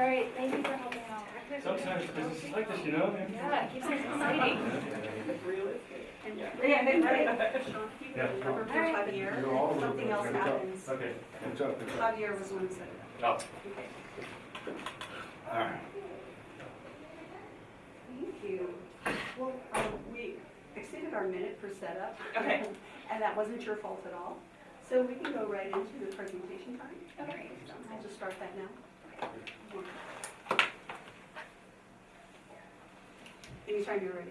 right, thank you for helping out. Sometimes business is like this, you know? Yeah, it keeps things exciting. Sean, if you remember for Javier, something else happens. Okay. Good job, good job. Javier was one who said it. Oh. Okay. All right. Thank you. Well, we exceeded our minute for setup. Okay. And that wasn't your fault at all. So we can go right into the presentation time. Okay. I'll just start that now. Anytime you're ready.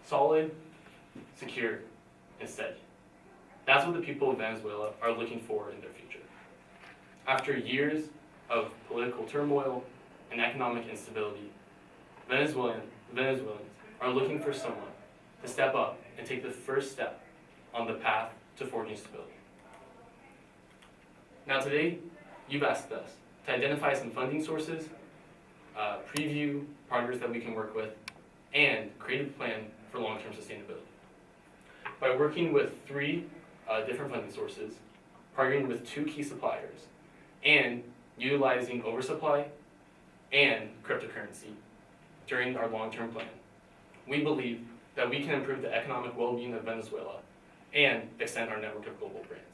Solid, secure, and steady. That's what the people of Venezuela are looking for in their future. After years of political turmoil and economic instability, Venezuelans are looking for someone to step up and take the first step on the path to forging stability. Now today, you've asked us to identify some funding sources, preview partners that we can work with, and create a plan for long-term sustainability. By working with 3 different funding sources, partnering with 2 key suppliers, and utilizing oversupply and cryptocurrency during our long-term plan, we believe that we can improve the economic well-being of Venezuela and extend our network of global brands.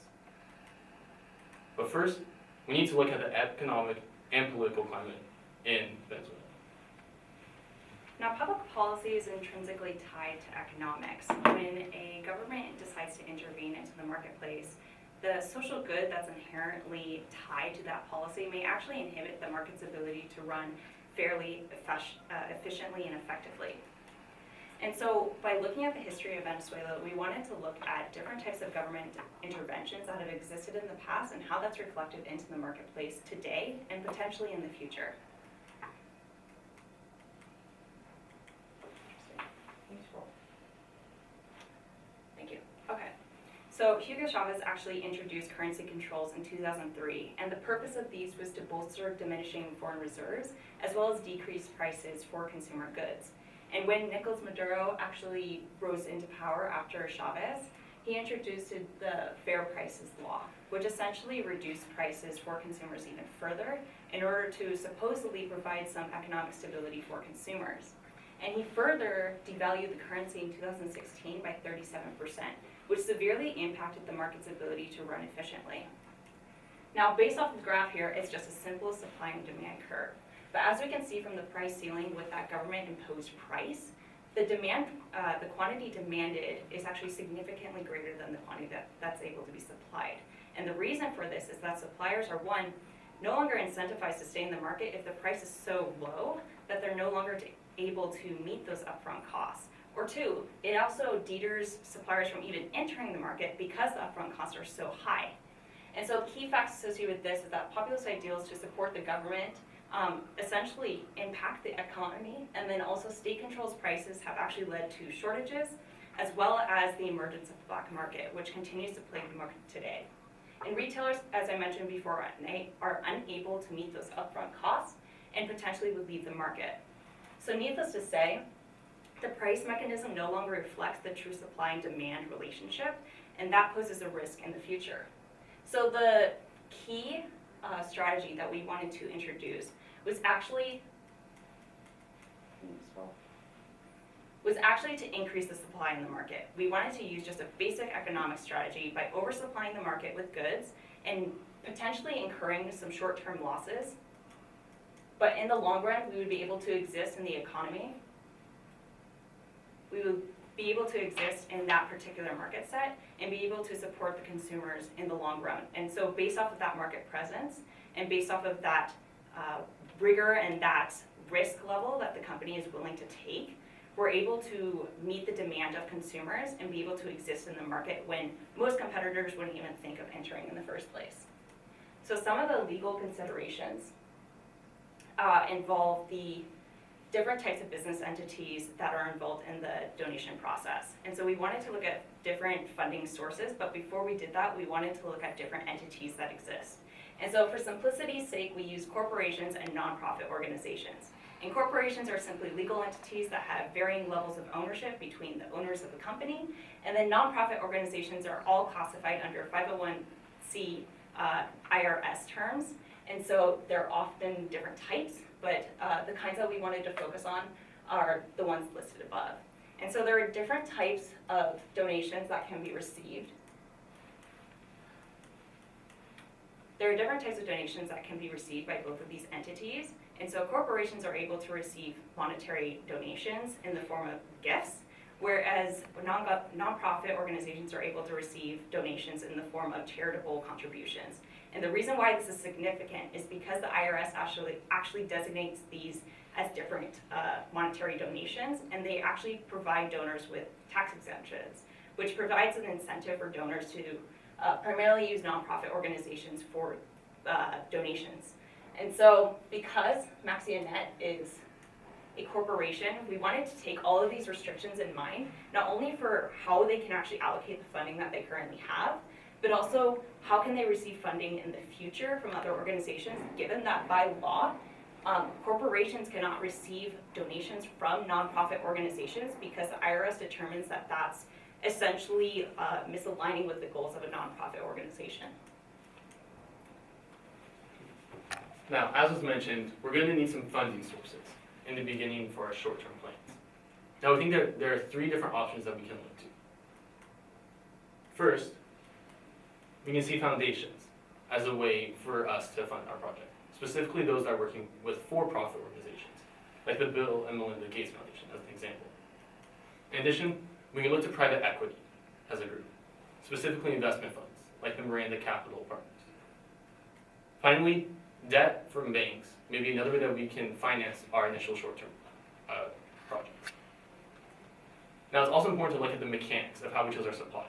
But first, we need to look at the economic and political climate in Venezuela. Now, public policy is intrinsically tied to economics. When a government decides to intervene into the marketplace, the social good that's inherently tied to that policy may actually inhibit the market's ability to run fairly efficiently and effectively. And so by looking at the history of Venezuela, we wanted to look at different types of government interventions that have existed in the past and how that's reflected into the marketplace today and potentially in the future. Thank you. Okay. So Hugo Chavez actually introduced currency controls in 2003, and the purpose of these was to bolster diminishing foreign reserves as well as decrease prices for consumer goods. And when Nicolas Maduro actually rose into power after Chavez, he introduced the Fair Prices Law, which essentially reduced prices for consumers even further in order to supposedly provide some economic stability for consumers. And he further devalued the currency in 2016 by 37%, which severely impacted the market's ability to run efficiently. Now, based off the graph here, it's just a simple supply and demand curve. But as we can see from the price ceiling with that government-imposed price, the quantity demanded is actually significantly greater than the quantity that's able to be supplied. And the reason for this is that suppliers are, one, no longer incentivized to stay in the market if the price is so low that they're no longer able to meet those upfront costs. Or 2, it also deters suppliers from even entering the market because the upfront costs are so high. And so key facts associated with this is that populist ideals to support the government essentially impact the economy, and then also state controls prices have actually led to shortages, as well as the emergence of the black market, which continues to plague the market today. And retailers, as I mentioned before, are unable to meet those upfront costs and potentially would leave the market. So needless to say, the price mechanism no longer reflects the true supply and demand relationship, and that poses a risk in the future. So the key strategy that we wanted to introduce was actually to increase the supply in the market. We wanted to use just a basic economic strategy by oversupplying the market with goods and potentially incurring some short-term losses. But in the long run, we would be able to exist in the economy. We would be able to exist in that particular market set and be able to support the consumers in the long run. And so based off of that market presence and based off of that rigor and that risk level that the company is willing to take, we're able to meet the demand of consumers and be able to exist in the market when most competitors wouldn't even think of entering in the first place. So some of the legal considerations involve the different types of business entities that are involved in the donation process. And so we wanted to look at different funding sources, but before we did that, we wanted to look at different entities that exist. And so for simplicity's sake, we use corporations and nonprofit organizations. And corporations are simply legal entities that have varying levels of ownership between the owners of the company. And then nonprofit organizations are all classified under 501c IRS terms. And so they're often different types, but the kinds that we wanted to focus on are the ones listed above. And so there are different types of donations that can be received. There are different types of donations that can be received by both of these entities. And so corporations are able to receive monetary donations in the form of gifts, whereas nonprofit organizations are able to receive donations in the form of charitable contributions. And the reason why this is significant is because the IRS actually designates these as different monetary donations, and they actually provide donors with tax exemptions, which provides an incentive for donors to primarily use nonprofit organizations for donations. And so because MaxiaNet is a corporation, we wanted to take all of these restrictions in mind, not only for how they can actually allocate the funding that they currently have, but also how can they receive funding in the future from other organizations, given that by law, corporations cannot receive donations from nonprofit organizations because the IRS determines that that's essentially misaligning with the goals of a nonprofit organization. Now, as was mentioned, we're going to need some funding sources in the beginning for our short-term plans. Now, we think there are 3 different options that we can look to. First, we can see foundations as a way for us to fund our project, specifically those that are working with for-profit organizations, like the Bill and Melinda Gates Foundation, as an example. In addition, we can look to private equity as a group, specifically investment funds, like the Miranda Capital Partners. Finally, debt from banks may be another way that we can finance our initial short-term projects. Now, it's also important to look at the mechanics of how we chose our suppliers.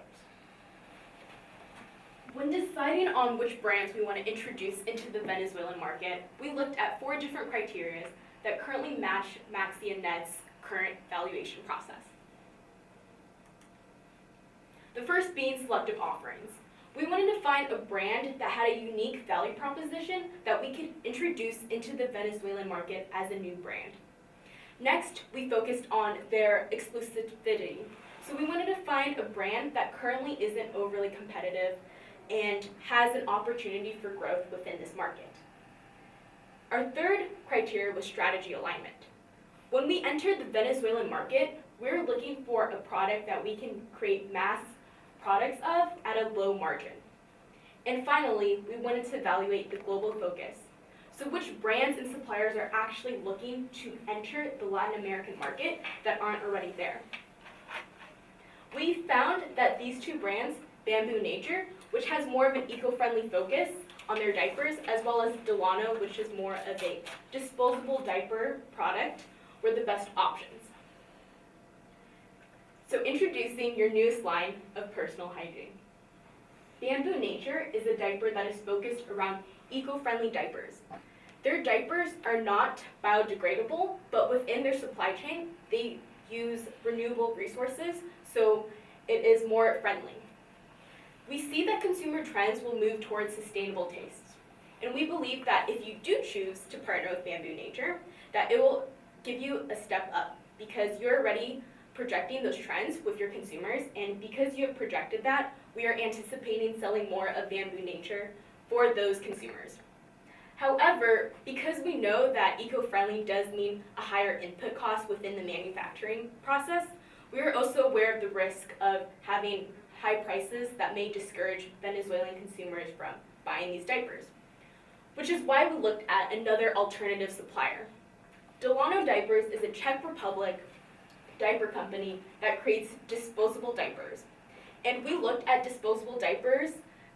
When deciding on which brands we want to introduce into the Venezuelan market, we looked at 4 different criteria that currently match MaxiaNet's current valuation process. The first being selective offerings. We wanted to find a brand that had a unique value proposition that we could introduce into the Venezuelan market as a new brand. Next, we focused on their exclusivity. So we wanted to find a brand that currently isn't overly competitive and has an opportunity for growth within this market. Our third criteria was strategy alignment. When we entered the Venezuelan market, we were looking for a product that we can create mass products of at a low margin. And finally, we wanted to evaluate the global focus. So which brands and suppliers are actually looking to enter the Latin American market that aren't already there? We found that these 2 brands, Bamboo Nature, which has more of an eco-friendly focus on their diapers, as well as Delano, which is more of a disposable diaper product, were the best options. So introducing your newest line of personal hygiene. Bamboo Nature is a diaper that is focused around eco-friendly diapers. Their diapers are not biodegradable, but within their supply chain, they use renewable resources, so it is more friendly. We see that consumer trends will move towards sustainable tastes, and we believe that if you do choose to partner with Bamboo Nature, that it will give you a step up because you're already projecting those trends with your consumers, and because you have projected that, we are anticipating selling more of Bamboo Nature for those consumers. However, because we know that eco-friendly does mean a higher input cost within the manufacturing process, we are also aware of the risk of having high prices that may discourage Venezuelan consumers from buying these diapers, which is why we looked at another alternative supplier. Delano Diapers is a Czech Republic diaper company that creates disposable diapers. And we looked at disposable diapers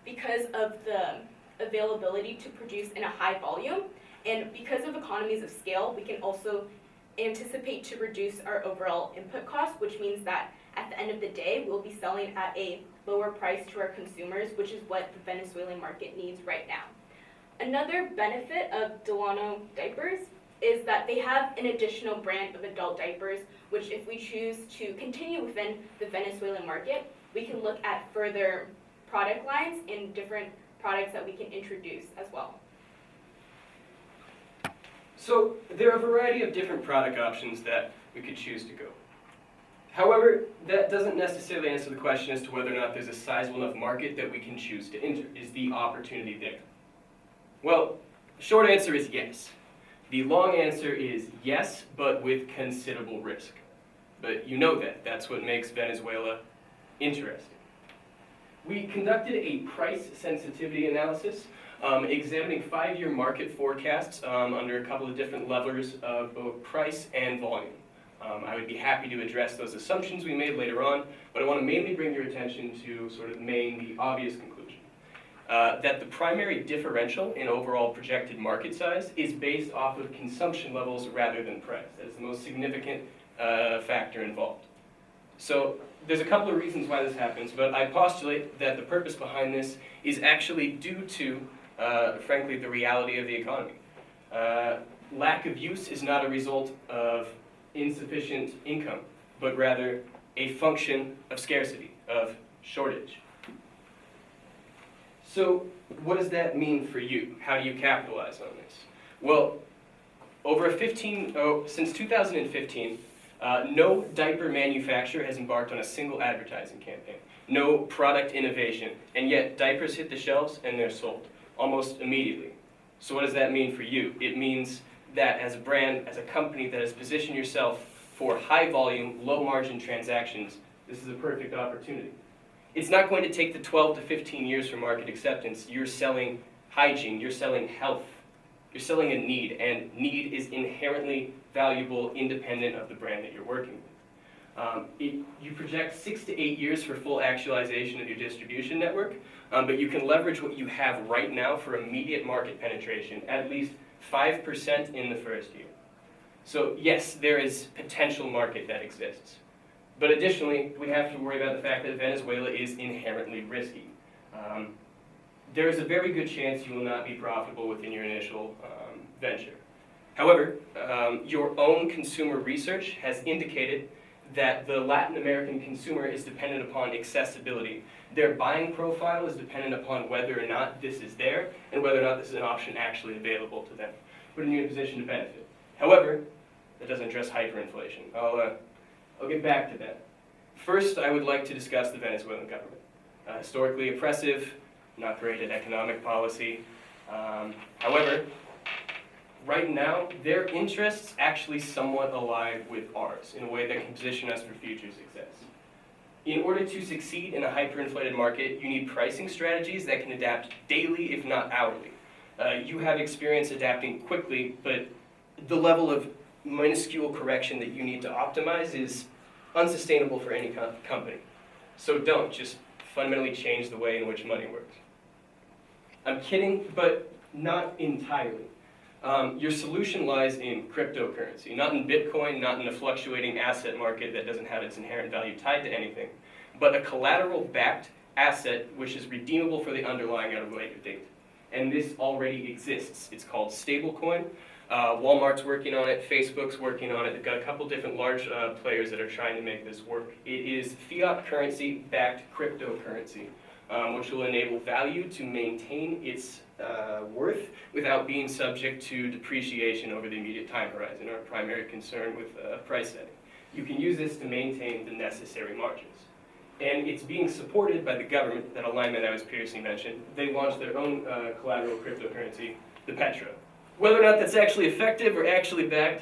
because of the availability to produce in a high volume, and because of economies of scale, we can also anticipate to reduce our overall input costs, which means that at the end of the day, we'll be selling at a lower price to our consumers, which is what the Venezuelan market needs right now. Another benefit of Delano Diapers is that they have an additional brand of adult diapers, which if we choose to continue within the Venezuelan market, we can look at further product lines and different products that we can introduce as well. So there are a variety of different product options that we could choose to go. However, that doesn't necessarily answer the question as to whether or not there's a sizable enough market that we can choose to enter. Is the opportunity there? Well, the short answer is yes. The long answer is yes, but with considerable risk. But you know that. That's what makes Venezuela interesting. We conducted a price sensitivity analysis examining 5-year market forecasts under a couple of different levers of both price and volume. I would be happy to address those assumptions we made later on, but I want to mainly bring your attention to sort of the obvious conclusion. That the primary differential in overall projected market size is based off of consumption levels rather than price. That is the most significant factor involved. So there's a couple of reasons why this happens, but I postulate that the purpose behind this is actually due to, frankly, the reality of the economy. Lack of use is not a result of insufficient income, but rather a function of scarcity, of shortage. So what does that mean for you? How do you capitalize on this? Well, since 2015, no diaper manufacturer has embarked on a single advertising campaign, no product innovation, and yet diapers hit the shelves and they're sold almost immediately. So what does that mean for you? It means that as a brand, as a company that has positioned yourself for high volume, low margin transactions, this is a perfect opportunity. It's not going to take the 12 to 15 years for market acceptance. You're selling hygiene, you're selling health, you're selling a need, and need is inherently valuable independent of the brand that you're working with. You project 6 to 8 years for full actualization of your distribution network, but you can leverage what you have right now for immediate market penetration, at least 5% in the first year. So yes, there is potential market that exists. But additionally, we have to worry about the fact that Venezuela is inherently risky. There is a very good chance you will not be profitable within your initial venture. However, your own consumer research has indicated that the Latin American consumer is dependent upon accessibility. Their buying profile is dependent upon whether or not this is there and whether or not this is an option actually available to them, putting you in a position to benefit. However, that doesn't address hyperinflation. I'll get back to that. First, I would like to discuss the Venezuelan government. Historically oppressive, not great at economic policy. However, right now, their interests actually somewhat align with ours in a way that can position us for future success. In order to succeed in a hyperinflated market, you need pricing strategies that can adapt daily, if not hourly. You have experience adapting quickly, but the level of minuscule correction that you need to optimize is unsustainable for any company. So don't just fundamentally change the way in which money works. I'm kidding, but not entirely. Your solution lies in cryptocurrency, not in Bitcoin, not in a fluctuating asset market that doesn't have its inherent value tied to anything, but a collateral-backed asset which is redeemable for the underlying at a later date. And this already exists. It's called stablecoin. Walmart's working on it, Facebook's working on it. They've got a couple different large players that are trying to make this work. It is fiat currency-backed cryptocurrency, which will enable value to maintain its worth without being subject to depreciation over the immediate time horizon, our primary concern with price setting. You can use this to maintain the necessary margins. And it's being supported by the government, that alignment I was previously mentioned. They launched their own collateral cryptocurrency, the Petro. Whether or not that's actually effective or actually backed,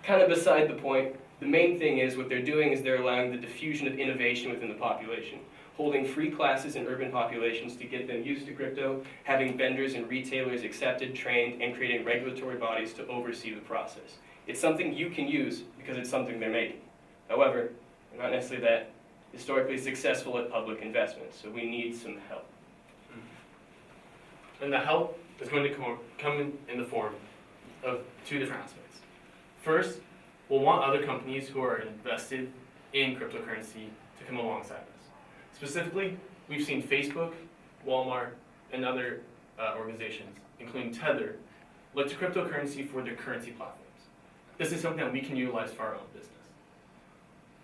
kind of beside the point. The main thing is what they're doing is they're allowing the diffusion of innovation within the population, holding free classes in urban populations to get them used to crypto, having vendors and retailers accepted, trained, and creating regulatory bodies to oversee the process. It's something you can use because it's something they're making. However, they're not necessarily that historically successful at public investments, so we need some help. And the help is going to come in the form of two different aspects. First, we'll want other companies who are invested in cryptocurrency to come alongside us. Specifically, we've seen Facebook, Walmart, and other organizations, including Tether, look to cryptocurrency for their currency platforms. This is something that we can utilize for our own business.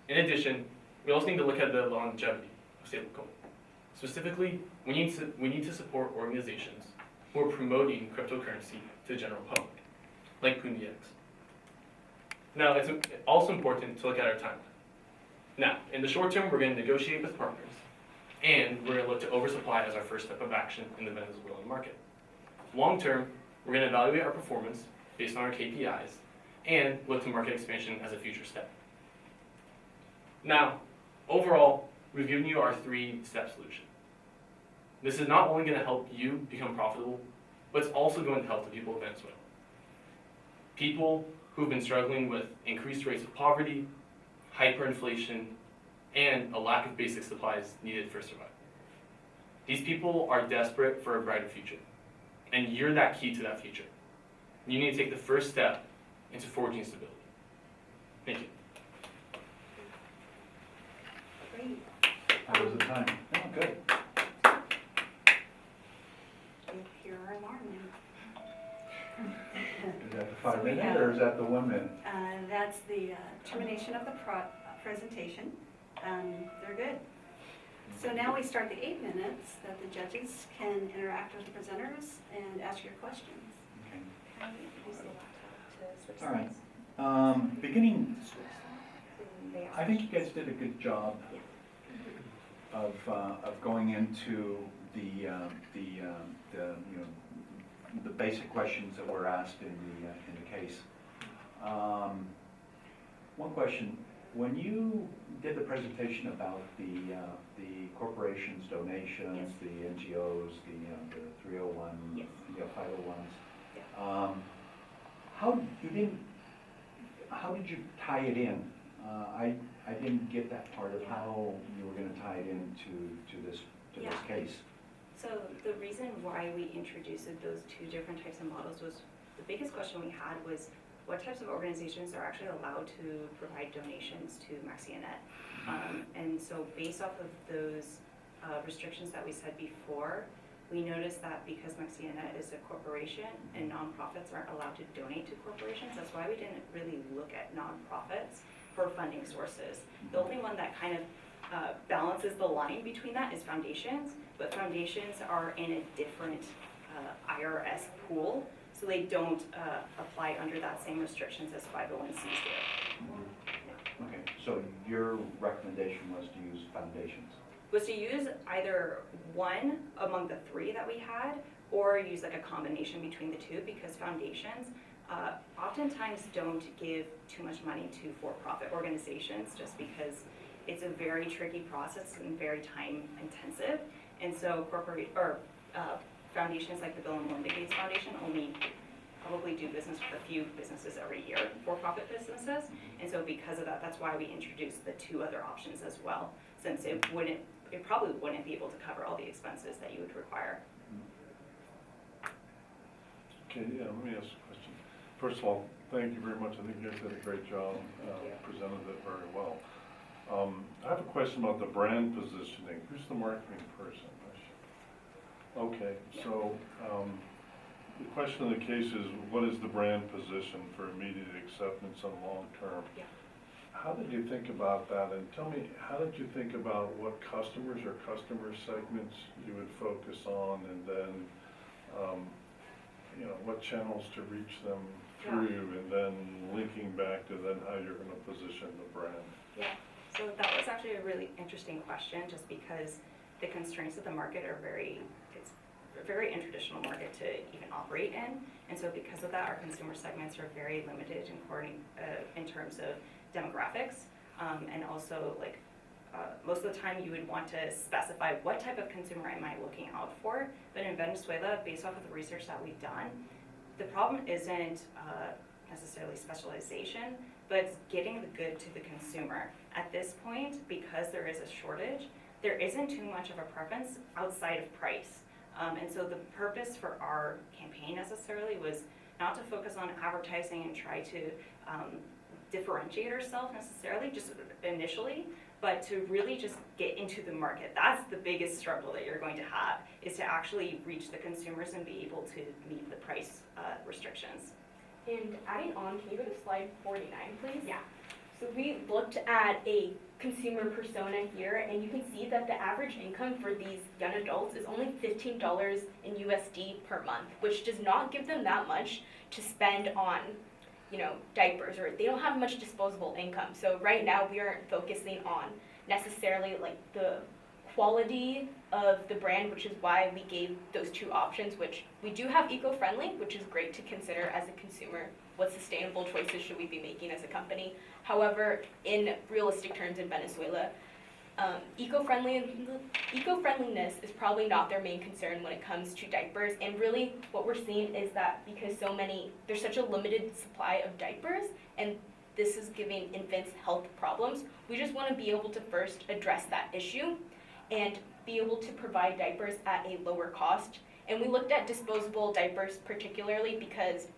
In addition, we also need to look at the longevity of stablecoin. Specifically, we need to support organizations who are promoting cryptocurrency to the general public, like PundiX. Now, it's also important to look at our timeline. Now, in the short term, we're going to negotiate with partners, and we're going to look to oversupply as our first step of action in the Venezuelan market. Long term, we're going to evaluate our performance based on our KPIs and look to market expansion as a future step. Now, overall, we've given you our 3-step solution. This is not only going to help you become profitable, but it's also going to help the people of Venezuela. People who've been struggling with increased rates of poverty, hyperinflation, and a lack of basic supplies needed for survival. These people are desperate for a brighter future, and you're that key to that future. You need to take the first step into forging stability. Thank you. Great. How was the time? Oh, good. Here are alarm Is that the So 5 we minute have- or is that the 1 minute? That's the termination of the presentation. They're good. So now we start the 8 minutes that the judges can interact with the presenters and ask your questions. Okay. Can we use the laptop to switch All right. slides? Beginning, They asked I think you guys did a good job of going into the the basic questions that were asked in the case. One question: when you did the presentation about the corporations' donations, Yes. the NGOs, the 301, Yes. 501s, Yeah. how did you tie it in? I didn't get that part of how you were going to tie it into this Yeah. case. So the reason why we introduced those 2 different types of models was, the biggest question we had was, what types of organizations are actually allowed to provide donations to Maxianet? And so based off of those restrictions that we said before, we noticed that because Maxianet is a corporation and nonprofits aren't allowed to donate to corporations, that's why we didn't really look at nonprofits for funding sources. The only one that kind of balances the line between that is foundations, but foundations are in a different IRS pool, so they don't apply under that same restrictions as 501Cs do. Okay, so your recommendation was to use foundations. Was to use either one among the 3 that we had, or use like a combination between the 2, because foundations oftentimes don't give too much money to for-profit organizations, just because it's a very tricky process and very time intensive. And so foundations like the Bill and Melinda Gates Foundation only probably do business with a few businesses every year, for-profit businesses. And so because of that, that's why we introduced the 2 other options as well, since it probably wouldn't be able to cover all the expenses that you would require. Okay, yeah, let me ask a question. First of all, thank you very much. I think you guys did a great job, presented it very well. I have a question about the brand positioning. Who's the marketing person? Okay, so the question of the case is, what is the brand position for immediate acceptance and long-term? Yeah. How did you think about that? And tell me, how did you think about what customers or customer segments you would focus on, and then, what channels to reach them through, and then linking back to then how you're going to position the brand? Yeah, so that was actually a really interesting question, just because the constraints of the market are it's a very untraditional market to even operate in. And so because of that, our consumer segments are very limited in terms of demographics. And also, most of the time you would want to specify what type of consumer am I looking out for. But in Venezuela, based off of the research that we've done, the problem isn't necessarily specialization, but it's getting the good to the consumer. At this point, because there is a shortage, there isn't too much of a preference outside of price. And so the purpose for our campaign necessarily was not to focus on advertising and try to differentiate ourselves necessarily, just initially, but to really just get into the market. That's the biggest struggle that you're going to have, is to actually reach the consumers and be able to meet the price restrictions. And adding on, can you go to slide 49, please? Yeah. So we looked at a consumer persona here, and you can see that the average income for these young adults is only $15 in USD per month, which does not give them that much to spend on diapers, or they don't have much disposable income. So right now we aren't focusing on necessarily like the quality of the brand, which is why we gave those two options, which we do have eco-friendly, which is great to consider as a consumer. What sustainable choices should we be making as a company? However, in realistic terms in Venezuela, eco-friendliness is probably not their main concern when it comes to diapers. And really what we're seeing is that because there's such a limited supply of diapers, and this is giving infants health problems, we just want to be able to first address that issue and be able to provide diapers at a lower cost. And we looked at disposable diapers particularly because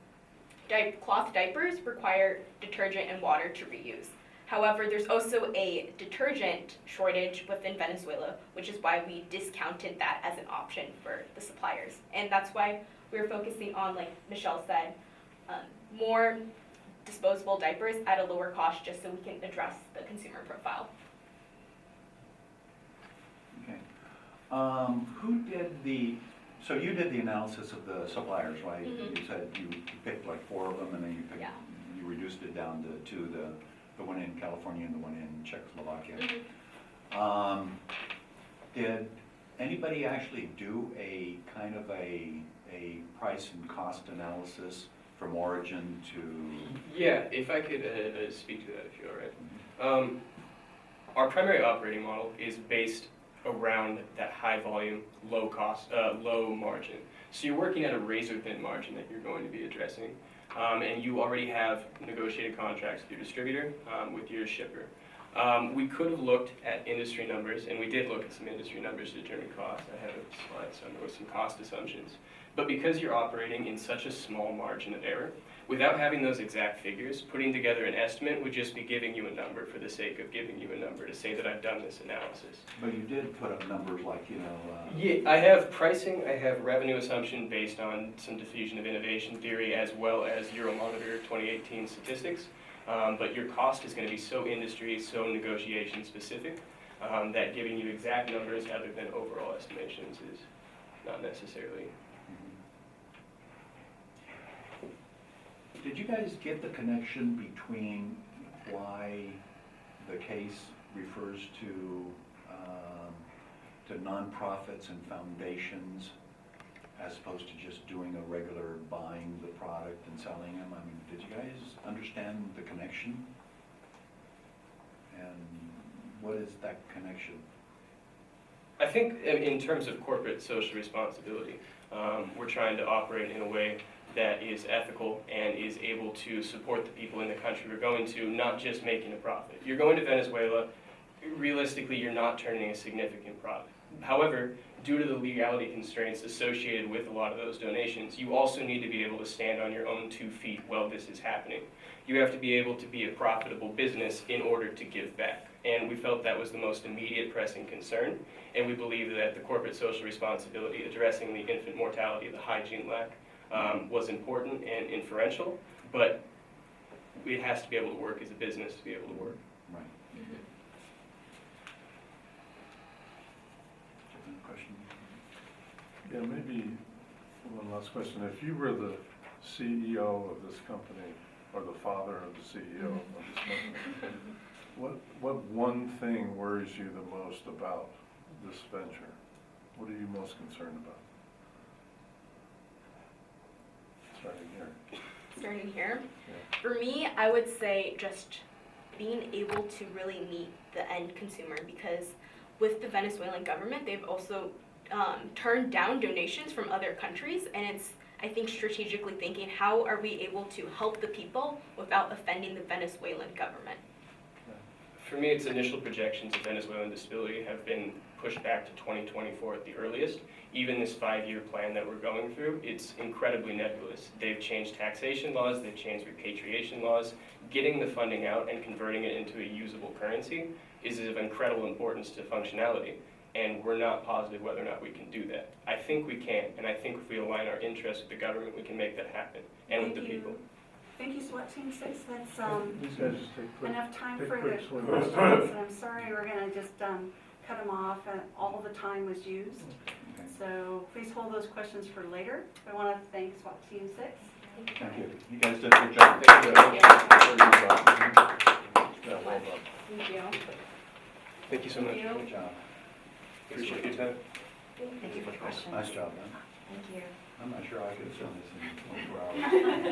cloth diapers require detergent and water to reuse. However, there's also a detergent shortage within Venezuela, which is why we discounted that as an option for the suppliers. And that's why we're focusing on, like Michelle said, more disposable diapers at a lower cost, just so we can address the consumer profile. Okay. So you did the analysis of the suppliers, right? Mhm. You said you picked like 4 of them, and then Yeah. you reduced it down to 2, the one in California and the one in Czechoslovakia. Did anybody actually do a kind of a price and cost analysis from origin to? Yeah, if I could speak to that, if you're all right. Our primary operating model is based around that high volume, low cost, low margin. So you're working at a razor thin margin that you're going to be addressing. And you already have negotiated contracts with your distributor, with your shipper. We could have looked at industry numbers, and we did look at some industry numbers to determine cost. I have a slide, so there was some cost assumptions. But because you're operating in such a small margin of error, without having those exact figures, putting together an estimate would just be giving you a number for the sake of giving you a number to say that I've done this analysis. But you did put up numbers like, Yeah, I have pricing, I have revenue assumption based on some diffusion of innovation theory as well as Euromonitor 2018 statistics. But your cost is going to be so industry, so negotiation specific, that giving you exact numbers other than overall estimations is not necessarily. Did you guys get the connection between why the case refers to nonprofits and foundations as opposed to just doing a regular buying the product and selling them? I mean, did you guys understand the connection? And what is that connection? I think in terms of corporate social responsibility, we're trying to operate in a way that is ethical and is able to support the people in the country we're going to, not just making a profit. You're going to Venezuela, realistically you're not turning a significant profit. However, due to the legality constraints associated with a lot of those donations, you also need to be able to stand on your own 2 feet while this is happening. You have to be able to be a profitable business in order to give back. And we felt that was the most immediate pressing concern, and we believe that the corporate social responsibility addressing the infant mortality, the hygiene lack, was important and inferential, but it has to be able to work as a business to be able to work. Right. Different question? Yeah, maybe one last question. If you were the CEO of this company, or the father of the CEO of this company, what one thing worries you the most about this venture? What are you most concerned about? Starting here. For me, I would say just being able to really meet the end consumer, because with the Venezuelan government, they've also turned down donations from other countries, and it's, I think, strategically thinking, how are we able to help the people without offending the Venezuelan government? For me, its initial projections of Venezuelan disability have been pushed back to 2024 at the earliest. Even this 5-year plan that we're going through, it's incredibly nebulous. They've changed taxation laws, they've changed repatriation laws. Getting the funding out and converting it into a usable currency is of incredible importance to functionality, and we're not positive whether or not we can do that. I think we can, and I think if we align our interests with the government, we can make that happen, and with the people. Thank you, SWAT Team 6. That's These guys just take quick, enough time take for the quick swims. questions. And I'm sorry, we're going to just cut them off, and all the time was used. Okay. So please hold those questions for later. I want to thank SWAT Team 6. Thank you. You guys did a good job. Thank you. you so much. Thank you. Good job. Appreciate your time. Thank you for the questions. Nice job, man. Thank you. I'm not sure I could have done this in 24 hours.